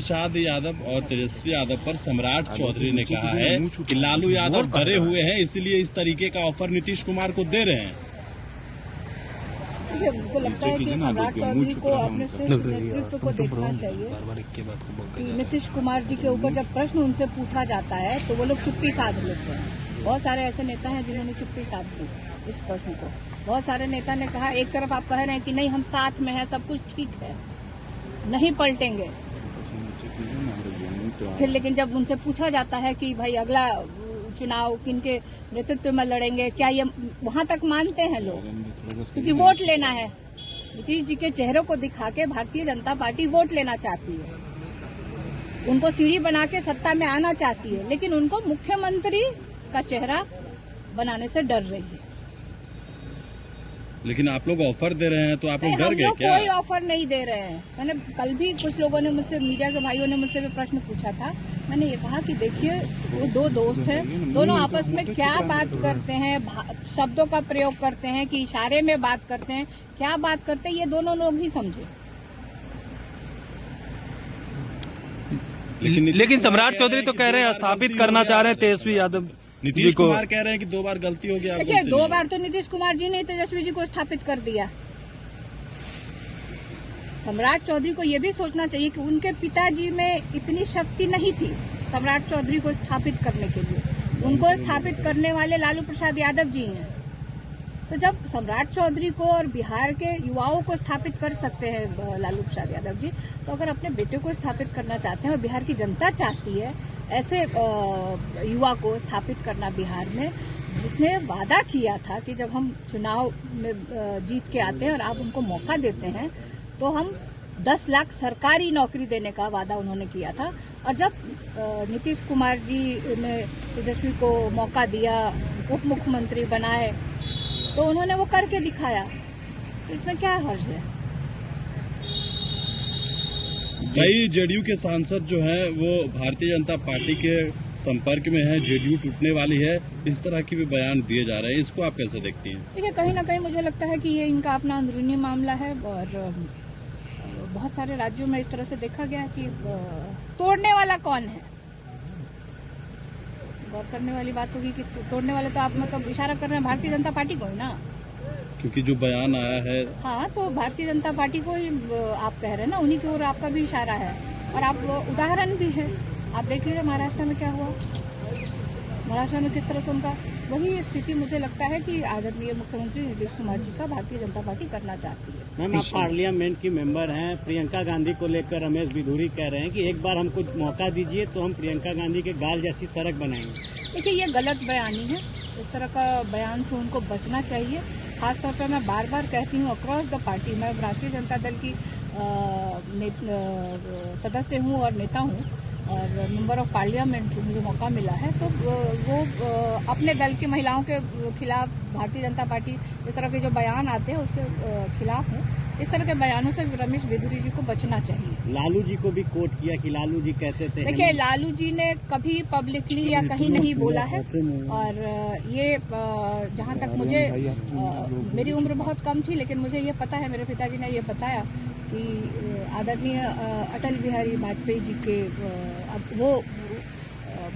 प्रसाद यादव और तेजस्वी यादव पर सम्राट चौधरी ने कहा है कि लालू यादव डरे हुए हैं, इसीलिए इस तरीके का ऑफर नीतीश कुमार को दे रहे हैं। मुझे लगता है कि सम्राट चौधरी को अपने श्रेष्ठ नेतृत्व को देखना चाहिए कि नीतीश कुमार जी के ऊपर जब प्रश्न उनसे पूछा जाता है तो वो लोग चुप्पी साध लेते हैं। बहुत सारे ऐसे नेता हैं जिन्होंने चुप्पी साध ली इस प्रश्न को। बहुत सारे नेता ने कहा, एक तरफ आप कह रहे हैं कि नहीं हम साथ में हैं, सब कुछ ठीक है, नहीं पलटेंगे, फिर लेकिन जब उनसे पूछा जाता है कि भाई अगला चुनाव किनके नेतृत्व में लड़ेंगे, क्या ये वहां तक मानते हैं लोग? क्योंकि वोट लेना है। नीतीश जी के चेहरों को दिखा के भारतीय जनता पार्टी वोट लेना चाहती है, उनको सीढ़ी बना के सत्ता में आना चाहती है, लेकिन उनको मुख्यमंत्री का चेहरा बनाने से डर रही है। लेकिन आप लोग ऑफर दे रहे हैं तो आप लोग डर गए क्या? कोई ऑफर नहीं दे रहे हैं। मैंने कल भी कुछ लोगों ने मुझसे, मीडिया के भाइयों ने मुझसे भी प्रश्न पूछा था। मैंने ये कहा कि देखिए वो दो दोस्त हैं, दोनों आपस में क्या बात करते हैं, शब्दों का प्रयोग करते हैं कि इशारे में बात करते हैं, क्या बात करते हैं, ये दोनों लोग ही समझे। लेकिन सम्राट चौधरी तो कह रहे हैं स्थापित करना चाह रहे हैं तेजस्वी यादव। नीतीश कुमार कह रहे हैं कि 2 बार गलती हो गया। देखिए 2 बार तो नीतीश कुमार जी ने तेजस्वी जी को स्थापित कर दिया। सम्राट चौधरी को ये भी सोचना चाहिए कि उनके पिताजी में इतनी शक्ति नहीं थी सम्राट चौधरी को स्थापित करने के लिए। उनको स्थापित करने वाले लालू प्रसाद यादव जी हैं। तो जब सम्राट चौधरी को और बिहार के युवाओं को स्थापित कर सकते हैं लालू प्रसाद यादव जी, तो अगर अपने बेटे को स्थापित करना चाहते हैं और बिहार की जनता चाहती है ऐसे युवा को स्थापित करना बिहार में, जिसने वादा किया था कि जब हम चुनाव में जीत के आते हैं और आप उनको मौका देते हैं तो हम 10 लाख सरकारी नौकरी देने का वादा उन्होंने किया था। और जब नीतीश कुमार जी ने तेजस्वी को मौका दिया, उप मुख्यमंत्री बनाए, तो उन्होंने वो करके दिखाया, तो इसमें क्या हर्ज है? कई जेडीयू के सांसद जो हैं वो भारतीय जनता पार्टी के संपर्क में हैं, जेडीयू टूटने वाली है, इस तरह की भी बयान दिए जा रहे हैं, इसको आप कैसे देखती हैं? देखिए कहीं ना कहीं मुझे लगता है कि ये इनका अपना अंदरूनी मामला है और बहुत सारे राज्यों में इस तरह से देखा गया कि तोड़ने वाला कौन है। गौर करने वाली बात होगी कि तोड़ने वाले तो आप मतलब इशारा कर रहे हैं भारतीय जनता पार्टी को ही ना, क्योंकि जो बयान आया है। हाँ, तो भारतीय जनता पार्टी को ही आप कह रहे हैं ना, उन्हीं की ओर आपका भी इशारा है। और आप उदाहरण भी है, आप देख लीजिए महाराष्ट्र में क्या हुआ, महाराष्ट्र में किस तरह से उनका वही स्थिति मुझे लगता है कि आदरणीय मुख्यमंत्री नीतीश कुमार जी का भारतीय जनता पार्टी करना चाहती है। मैम, आप पार्लियामेंट की मेंबर हैं, प्रियंका गांधी को लेकर रमेश बिधूरी कह रहे हैं कि एक बार हमको मौका दीजिए तो हम प्रियंका गांधी के गाल जैसी सड़क बनाएंगे। देखिए ये गलत बयानी है, इस तरह का बयान से उनको बचना चाहिए। खासतौर पर मैं बार बार कहती हूँ अक्रॉस द पार्टी, मैं राष्ट्रीय जनता दल की सदस्य हूँ और नेता हूँ और मेंबर ऑफ पार्लियामेंट मुझे मौका मिला है, तो वो अपने दल की महिलाओं के खिलाफ भारतीय जनता पार्टी इस तरह के जो बयान आते हैं उसके खिलाफ हूँ। इस तरह के बयानों से रमेश बिधूरी जी को बचना चाहिए। लालू जी को भी कोट किया कि लालू जी कहते थे। देखिए लालू जी ने कभी पब्लिकली या कहीं नहीं बोला है और ये जहाँ तक मुझे मेरी उम्र बहुत कम थी, लेकिन मुझे ये पता है, मेरे पिताजी ने ये बताया कि आदरणीय अटल बिहारी वाजपेयी जी के अब वो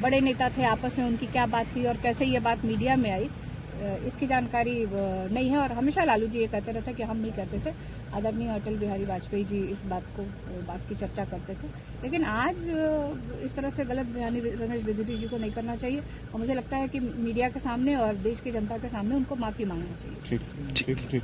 बड़े नेता थे, आपस में उनकी क्या बात हुई और कैसे ये बात मीडिया में आई, इसकी जानकारी नहीं है। और हमेशा लालू जी ये कहते रहते कि हम नहीं कहते थे, आदरणीय अटल बिहारी वाजपेयी जी इस बात की चर्चा करते थे। लेकिन आज इस तरह से गलत बयानी रमेश बिधूरी जी को नहीं करना चाहिए और मुझे लगता है कि मीडिया के सामने और देश की जनता के सामने उनको माफी मांगना चाहिए। ठीक।